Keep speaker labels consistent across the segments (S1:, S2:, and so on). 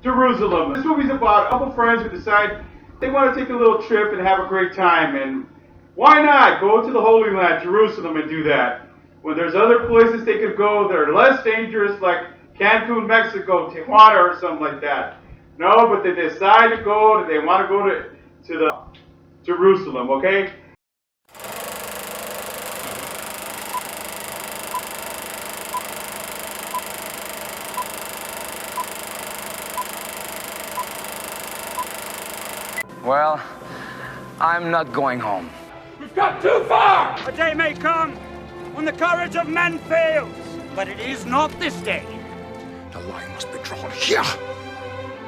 S1: Jerusalem. This movie's about a couple friends who decide they want to take a little trip and have a great time. And why not go to the Holy Land, Jerusalem, and do that? When there's other places they could go that are less dangerous, like Cancun, Mexico, Tijuana, or something like that. No, but they decide to go, they want to go to the Jerusalem, okay?
S2: Well, I'm not going home.
S3: We've got too far! A day may come when the courage of men fails, but it is not this day.
S4: The line must be drawn here.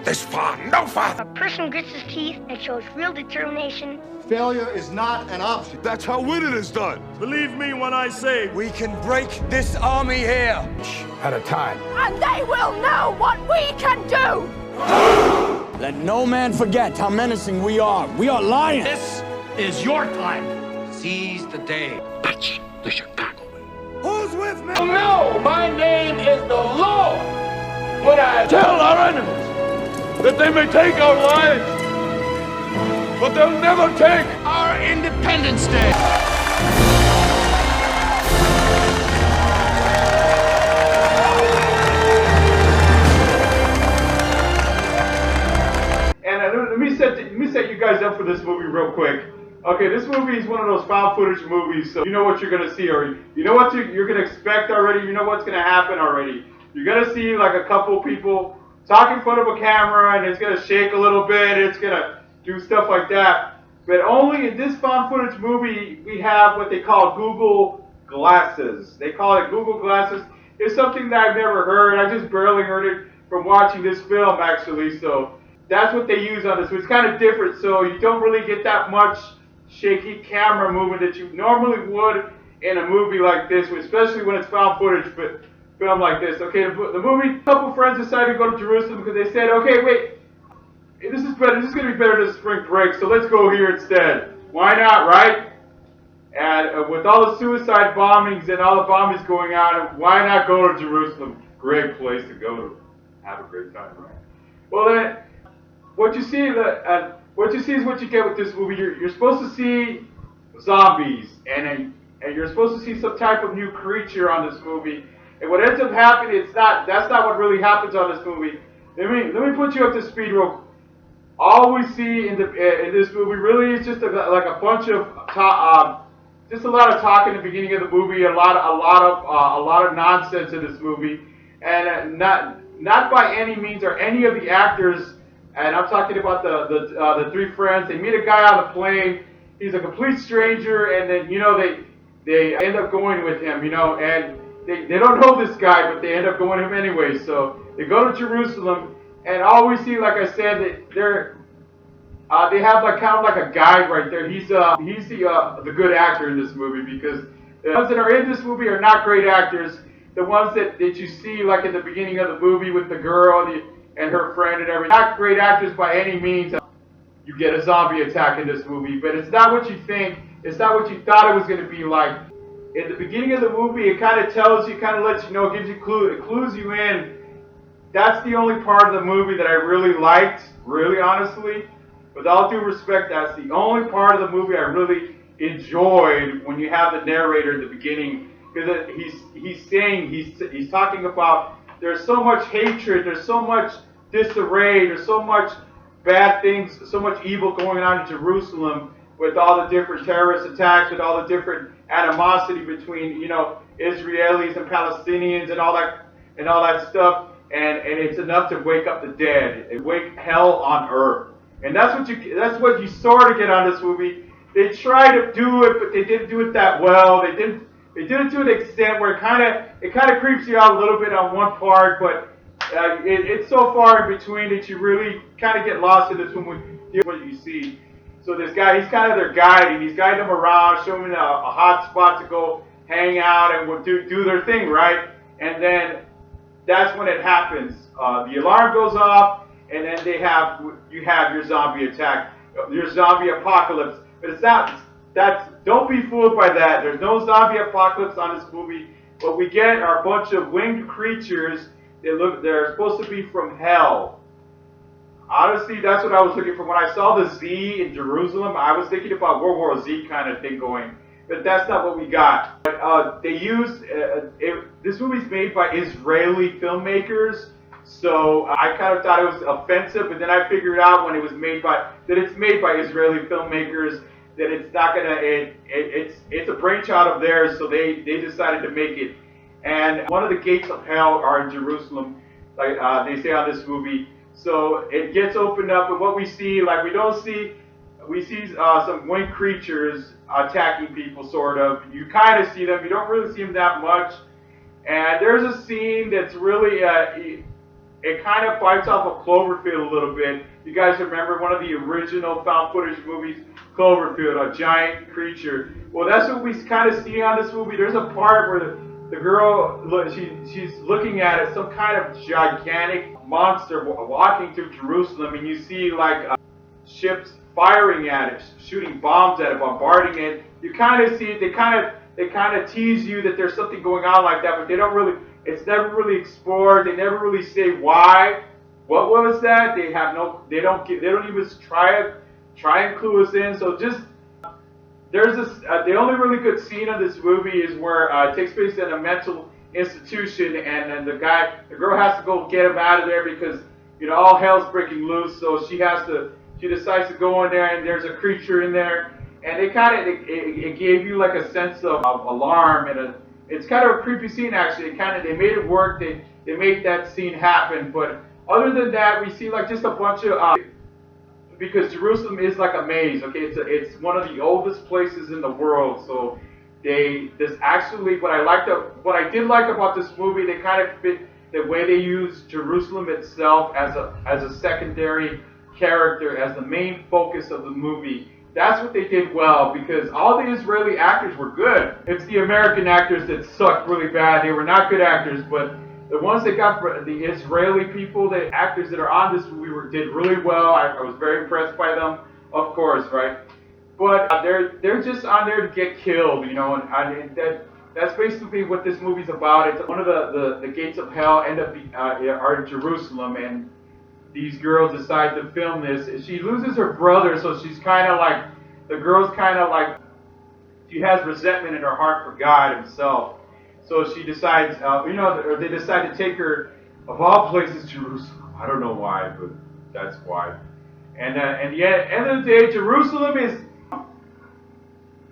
S4: This far, no farther.
S5: A person grits his teeth and shows real determination.
S6: Failure is not an option.
S4: That's how winning is done.
S3: Believe me when I say
S4: We can break this army here.
S6: At a time.
S7: And they will know what we can do!
S8: Let no man forget how menacing we are. We are lions.
S3: this is your time. Seize the day.
S4: That's the Chicago way.
S3: Who's with me?
S9: No, my name is the Lord. When I tell our enemies that they may take our lives, but they'll never take our Independence Day.
S1: Let me set you guys up for this movie real quick. Okay, this movie is one of those found footage movies, so you know what you're gonna see, or you know what you're gonna expect already. You know what's gonna happen already. You're gonna see like a couple people talk in front of a camera, and it's gonna shake a little bit. It's gonna do stuff like that. But only in this found footage movie, we have what they call Google Glasses. They call it Google Glasses. It's something that I've never heard. I just barely heard it from watching this film, actually. So that's what they use on this. It's kind of different, so you don't really get that much shaky camera movement that you normally would in a movie like this, especially when it's found footage, but film like this. Okay, the movie, a couple friends decided to go to Jerusalem because they said, okay, wait, this is better. This is going to be better than spring break, so let's go here instead. Why not, right? And with all the suicide bombings and all the bombings going on, why not go to Jerusalem? Great place to go to have a great time, right? Well then, what you see is what you get with this movie. You're supposed to see zombies, and you're supposed to see some type of new creature on this movie. And what ends up happening, that's not what really happens on this movie. Let me put you up to speed real. All we see in this movie really is just like a bunch of just a lot of talk in the beginning of the movie, a lot of nonsense in this movie, and not by any means are any of the actors. And I'm talking about the three friends. They meet a guy on the plane. He's a complete stranger, and then they end up going with him, and they don't know this guy, but they end up going with him anyway. So they go to Jerusalem, and all we see, like I said, they have like kind of like a guide right there. He's the good actor in this movie, because the ones that are in this movie are not great actors. The ones that you see like in the beginning of the movie with the girl and her friend and everything, not great actors by any means. You get a zombie attack in this movie, but it's not what you think. It's not what you thought it was going to be like. In the beginning of the movie, it kind of tells you, kind of lets you know, gives you it clues you in. That's the only part of the movie that I really liked, really honestly. With all due respect, that's the only part of the movie I really enjoyed when you have the narrator in the beginning, because he's talking about there's so much hatred, there's so much disarray, there's so much bad things, so much evil going on in Jerusalem, with all the different terrorist attacks, with all the different animosity between Israelis and Palestinians and all that stuff, and it's enough to wake up the dead and wake hell on earth. And that's what you sort of get on this movie. They try to do it, but they didn't do it that well. They did it to an extent where it kind of creeps you out a little bit on one part, but it's so far in between that you really kind of get lost in this when you what you see. So this guy, he's kind of their guide, and he's guiding them around, showing them a hot spot to go hang out and do their thing, right? And then that's when it happens. The alarm goes off, and then you have your zombie attack, your zombie apocalypse. But it's not. Don't be fooled by that. There's no zombie apocalypse on this movie. What we get are a bunch of winged creatures. They're supposed to be from hell. Honestly, that's what I was looking for. When I saw the Z in Jerusalem, I was thinking about World War Z kind of thing going. But that's not what we got. But they used, this movie's made by Israeli filmmakers. So I kind of thought it was offensive, but then I figured out when it was made by, that it's made by Israeli filmmakers, that it's not gonna, it's a brainchild of theirs, so they decided to make it. And one of the gates of hell are in Jerusalem, like they say on this movie. So it gets opened up, and what we see, like we see some winged creatures attacking people, sort of. You kind of see them, you don't really see them that much. And there's a scene that's really, it kind of fights off of Cloverfield a little bit. You guys remember one of the original found footage movies, Cloverfield, a giant creature. Well, that's what we kind of see on this movie. There's a part where the girl, she's looking at it, some kind of gigantic monster walking through Jerusalem, and you see like ships firing at it, shooting bombs at it, bombarding it. You kind of see it. They kind of tease you that there's something going on like that, but they don't really. It's never really explored. They never really say why. What was that? They have no. They don't even try and clue us in. So just there's this. The only really good scene of this movie is where it takes place in a mental institution, and then the girl has to go get him out of there because all hell's breaking loose. So she decides to go in there, and there's a creature in there, and it gave you like a sense of alarm and it's kind of a creepy scene actually. They made it work. They made that scene happen. But other than that, we see like just a bunch of because Jerusalem is like a maze. Okay, it's one of the oldest places in the world. So what I did like about this movie, they kind of fit the way they use Jerusalem itself as a secondary character, as the main focus of the movie. That's what they did well, because all the Israeli actors were good. It's the American actors that sucked really bad. They were not good actors, but the ones that got the Israeli people, the actors that are on this movie did really well. I was very impressed by them, of course, right? But they're just on there to get killed, and that's basically what this movie's about. It's one of the gates of hell are in Jerusalem, and these girls decide to film this. She loses her brother, so she's kind of like, she has resentment in her heart for God himself. So she decides, they decide to take her, of all places, Jerusalem. I don't know why, but that's why. And yet, at the end of the day, Jerusalem is,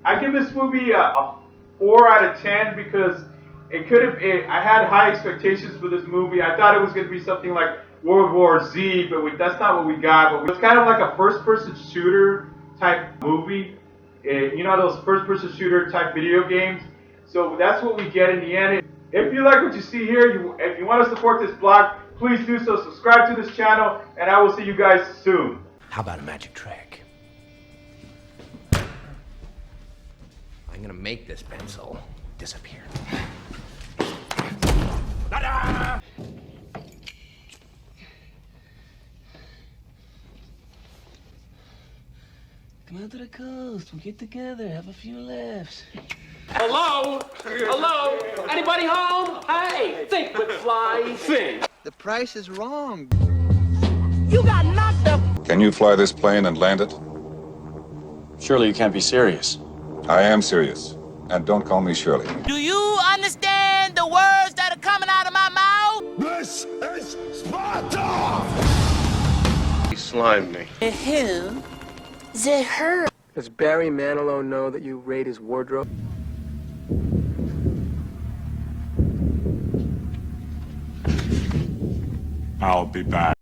S1: I give this movie a 4 out of 10 because I had high expectations for this movie. I thought it was going to be something like World War Z, but that's not what we got. But it's kind of like a first-person shooter type movie. Those first-person shooter type video games. So that's what we get in the end. If you like what you see here, if you want to support this blog, please do so. Subscribe to this channel, and I will see you guys soon.
S10: How about a magic trick? I'm gonna make this pencil disappear. Ta-da!
S11: Come out to the coast. We'll get together. Have a few laughs.
S12: Hello? Hello? Anybody home? Hey, think with fly, think.
S13: The price is wrong.
S7: You got knocked up.
S14: Can you fly this plane and land it?
S15: Surely you can't be serious.
S14: I am serious. And don't call me Shirley.
S16: Do you understand the words that are coming out of my mouth?
S4: This is Sparta!
S9: He slimed me.
S16: Who? The her.
S17: Does Barry Manilow know that you raid his wardrobe?
S4: I'll be back.